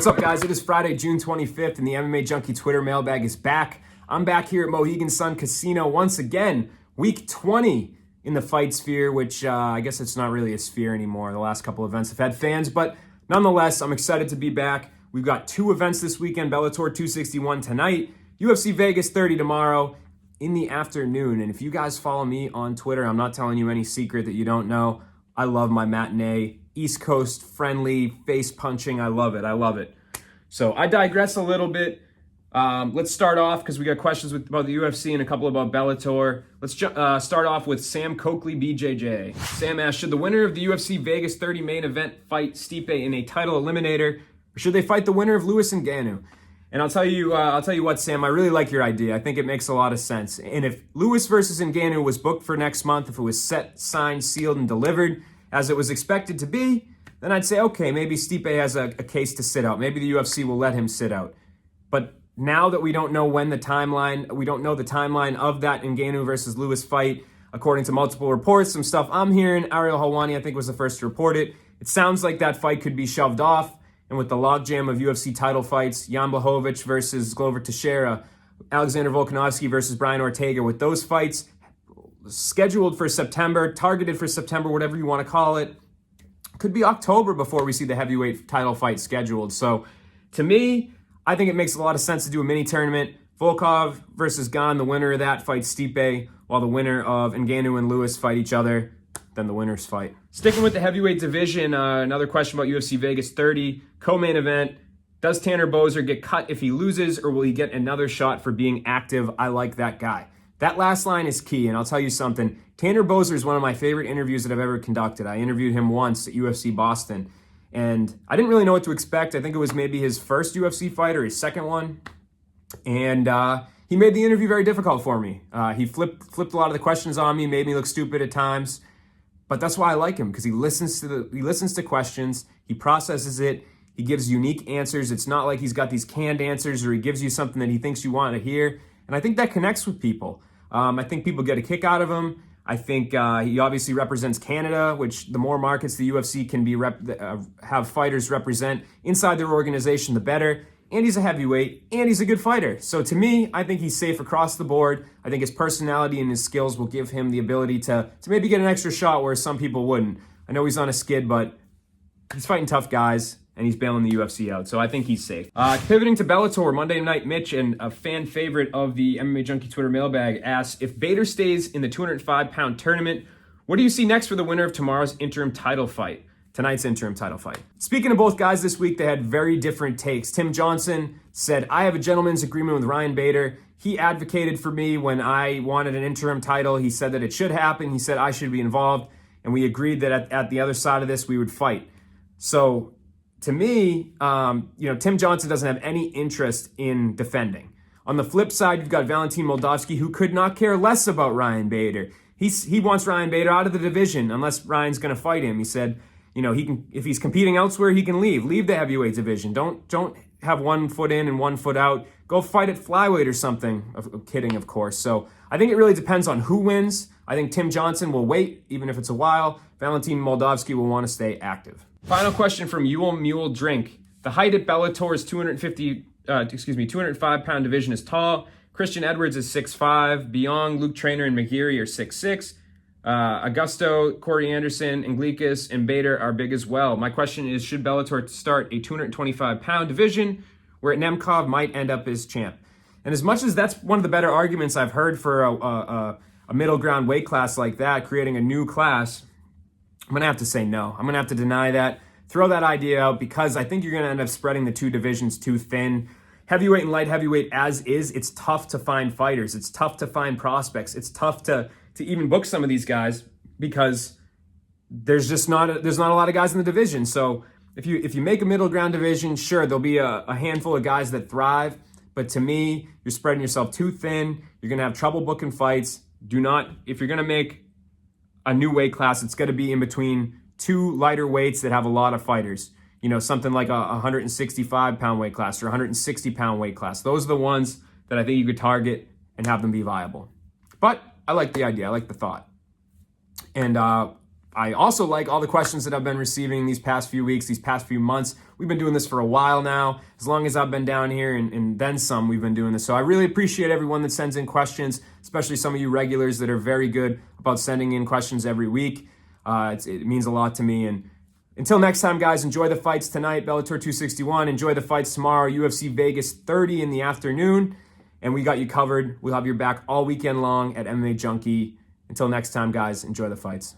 What's up, guys? It is Friday, June 25th, and the MMA Junkie Twitter mailbag is back. I'm back here at Mohegan Sun Casino once again, week 20 in the fight sphere, which I guess it's not really a sphere anymore. The last couple events have had fans, but nonetheless, I'm excited to be back. We've got two events this weekend, Bellator 261 tonight, UFC Vegas 30 tomorrow in the afternoon. And if you guys follow me on Twitter, I'm not telling you any secret that you don't know. I love my matinee, East Coast friendly, face punching. I love it. So I digress a little bit. Let's start off because we got questions about the UFC and a couple about Bellator. Let's start off with Sam Coakley, BJJ. Sam asked, should the winner of the UFC Vegas 30 main event fight Stipe in a title eliminator, or should they fight the winner of Lewis and Ngannou? And I'll tell you what, Sam, I really like your idea. I think it makes a lot of sense. And if Lewis versus Ngannou was booked for next month, if it was set, signed, sealed, and delivered as it was expected to be, then I'd say, okay, maybe Stipe has a case to sit out. Maybe the UFC will let him sit out. But now that we don't know we don't know the timeline of that Ngannou versus Lewis fight, according to multiple reports, some stuff I'm hearing, Ariel Helwani, I think, was the first to report it. It sounds like that fight could be shoved off. And with the logjam of UFC title fights, Jan Blachowicz versus Glover Teixeira, Alexander Volkanovski versus Brian Ortega, with those fights scheduled for September, targeted for September, whatever you want to call it, could be October before we see the heavyweight title fight scheduled. So to me, I think it makes a lot of sense to do a mini tournament. Volkov versus Gane, the winner of that fights Stipe, while the winner of Ngannou and Lewis fight each other. Then the winners fight. Sticking with the heavyweight division, another question about UFC Vegas 30, co-main event. Does Tanner Boser get cut if he loses, or will he get another shot for being active? I like that guy. That last line is key, and I'll tell you something. Tanner Boser is one of my favorite interviews that I've ever conducted. I interviewed him once at UFC Boston, and I didn't really know what to expect. I think it was maybe his first UFC fight or his second one, and he made the interview very difficult for me. He flipped a lot of the questions on me, made me look stupid at times. But that's why I like him, because he listens to questions, he processes it, he gives unique answers. It's not like he's got these canned answers or he gives you something that he thinks you want to hear. And I think that connects with people. I think people get a kick out of him. I think he obviously represents Canada, which the more markets the UFC can have fighters represent inside their organization, the better. And he's a heavyweight, and he's a good fighter. So to me, I think he's safe across the board. I think his personality and his skills will give him the ability to maybe get an extra shot where some people wouldn't. I know he's on a skid, but he's fighting tough guys, and he's bailing the UFC out. So I think he's safe. Pivoting to Bellator, Monday Night Mitch, and a fan favorite of the MMA Junkie Twitter mailbag, asks, if Bader stays in the 205-pound tournament, what do you see next for the winner of tomorrow's interim title fight? Tonight's interim title fight. Speaking of both guys this week, they had very different takes. Tim Johnson said, I have a gentleman's agreement with Ryan Bader. He advocated for me when I wanted an interim title. He said that it should happen. He said I should be involved. And we agreed that at the other side of this, we would fight. So to me, Tim Johnson doesn't have any interest in defending. On the flip side, you've got Valentin Moldavsky, who could not care less about Ryan Bader. He wants Ryan Bader out of the division unless Ryan's going to fight him. He said, he can, if he's competing elsewhere, he can leave the heavyweight division. Don't have one foot in and one foot out. Go fight at flyweight or something. Kidding, of course. So I think it really depends on who wins. I think Tim Johnson will wait, even if it's a while. Valentin Moldavsky will want to stay active. Final question from Ewell Mule Drink. The height at Bellator's 205-pound division is tall. Christian Edwards is 6'5". Beyond Luke Traynor and McGeary are 6'6". Augusto, Corey Anderson, Anglikas, and Bader are big as well. My question is, should Bellator start a 225-pound division where Nemkov might end up as champ? And as much as that's one of the better arguments I've heard for a middle ground weight class like that, creating a new class, I'm going to have to say no. I'm going to have to deny that, throw that idea out, because I think you're going to end up spreading the two divisions too thin. Heavyweight and light heavyweight as is, it's tough to find fighters. It's tough to find prospects. It's tough to even book some of these guys because there's not a lot of guys in the division. So if you make a middle ground division, sure, there'll be a handful of guys that thrive. But to me, you're spreading yourself too thin. You're going to have trouble booking fights. If you're going to make a new weight class, it's going to be in between two lighter weights that have a lot of fighters. Something like a 165-pound weight class or 160-pound weight class. Those are the ones that I think you could target and have them be viable. But I like the idea. I like the thought. And I also like all the questions that I've been receiving these past few weeks, these past few months. We've been doing this for a while now. As long as I've been down here and then some, we've been doing this. So I really appreciate everyone that sends in questions, especially some of you regulars that are very good about sending in questions every week. It means a lot to me. And until next time, guys, enjoy the fights tonight, Bellator 261. Enjoy the fights tomorrow, UFC Vegas 30 in the afternoon. And we got you covered. We'll have your back all weekend long at MMA Junkie. Until next time, guys, enjoy the fights.